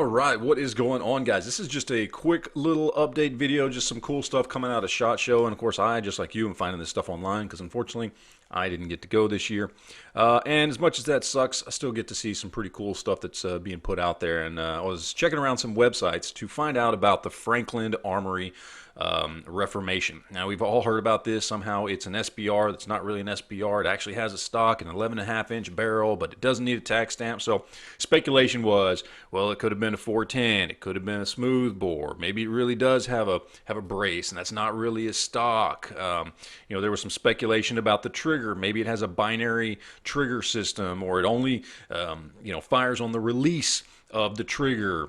All right, what is going on, guys? This is just a quick little update video, just some cool stuff coming out of SHOT Show. And of course, I, just like you, am finding this stuff online because unfortunately, I didn't get to go this year. And as much as that sucks, I still get to see some pretty cool stuff that's being put out there. And I was checking around some websites to find out about the Franklin Armory Reformation. Now, we've all heard about this. Somehow it's an SBR that's not really an SBR. It actually has a stock, an 11.5-inch barrel, but it doesn't need a tax stamp. So speculation was, well, it could have been a 410. It could have been a smooth bore. Maybe it really does have a brace, and that's not really a stock. There was some speculation about the trigger. Maybe it has a binary trigger system, or it only, fires on the release of the trigger.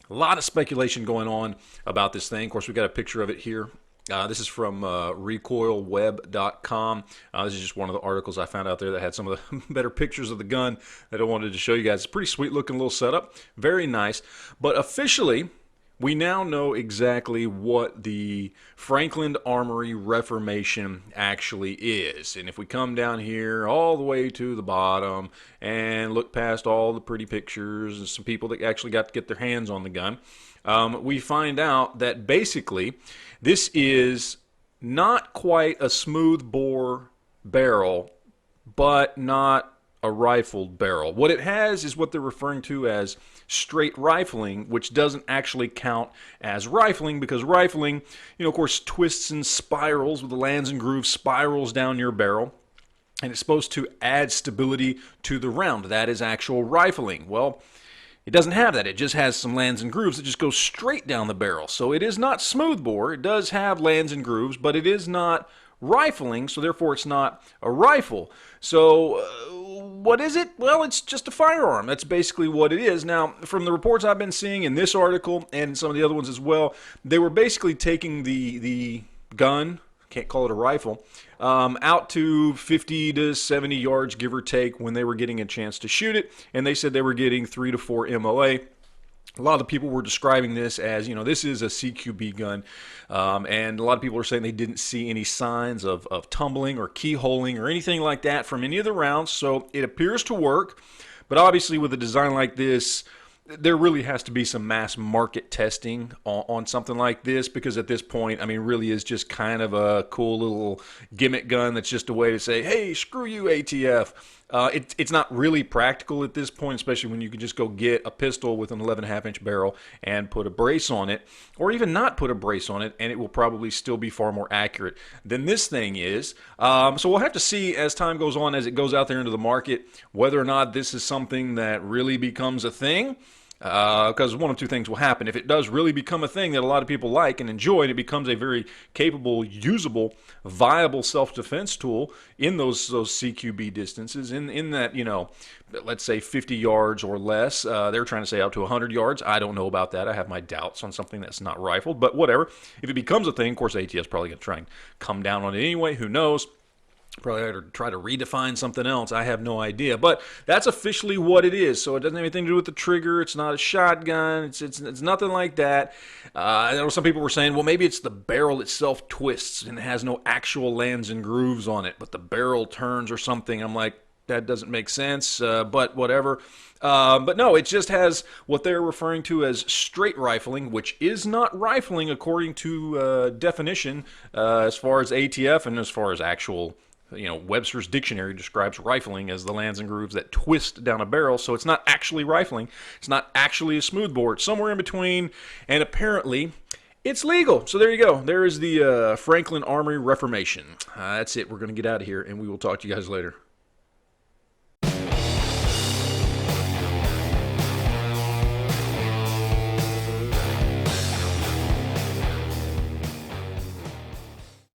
A lot of speculation going on about this thing. Of course, we've got a picture of it here. This is from recoilweb.com. This is just one of the articles I found out there that had some of the better pictures of the gun that I wanted to show you guys. It's a pretty sweet looking little setup. Very nice. But officially, we now know exactly what the Franklin Armory Reformation actually is. And if we come down here all the way to the bottom and look past all the pretty pictures and some people that actually got to get their hands on the gun, we find out that basically this is not quite a smooth bore barrel, but not a rifled barrel. What it has is what they're referring to as straight rifling, which doesn't actually count as rifling because rifling, of course, twists and spirals with the lands and grooves, spirals down your barrel, and it's supposed to add stability to the round. That is actual rifling. Well, it doesn't have that. It just has some lands and grooves that just go straight down the barrel. So it is not smooth bore. It does have lands and grooves, but it is not rifling, so therefore it's not a rifle. So what is it? Well, it's just a firearm. That's basically what it is. Now, from the reports I've been seeing in this article and some of the other ones as well, they were basically taking the gun, can't call it a rifle, out to 50 to 70 yards, give or take, when they were getting a chance to shoot it, and they said they were getting 3 to 4 MOA. A lot of the people were describing this as, this is a CQB gun, and a lot of people are saying they didn't see any signs of tumbling or keyholing or anything like that from any of the rounds, so it appears to work. But obviously with a design like this, there really has to be some mass market testing on something like this, because at this point, really is just kind of a cool little gimmick gun that's just a way to say, hey, screw you, ATF. It's not really practical at this point, especially when you can just go get a pistol with an 11.5-inch barrel and put a brace on it, or even not put a brace on it, and it will probably still be far more accurate than this thing is. So we'll have to see as time goes on, as it goes out there into the market, whether or not this is something that really becomes a thing. Because one of two things will happen. If it does really become a thing that a lot of people like and enjoy, and it becomes a very capable, usable, viable self-defense tool in those CQB distances, in that, let's say 50 yards or less. They're trying to say up to 100 yards. I don't know about that. I have my doubts on something that's not rifled, but whatever. If it becomes a thing, of course, ATF's probably going to try and come down on it anyway. Who knows? Probably have to try to redefine something else. I have no idea. But that's officially what it is. So it doesn't have anything to do with the trigger. It's not a shotgun. It's nothing like that. I know some people were saying, well, maybe it's the barrel itself twists and it has no actual lands and grooves on it, but the barrel turns or something. I'm like, that doesn't make sense, but whatever. But no, it just has what they're referring to as straight rifling, which is not rifling according to definition as far as ATF and as far as actual, Webster's dictionary describes rifling as the lands and grooves that twist down a barrel. So it's not actually rifling. It's not actually a smooth bore. It's somewhere in between, and apparently it's legal. So there you go. There is the Franklin Armory Reformation. That's it. We're going to get out of here, and we will talk to you guys later.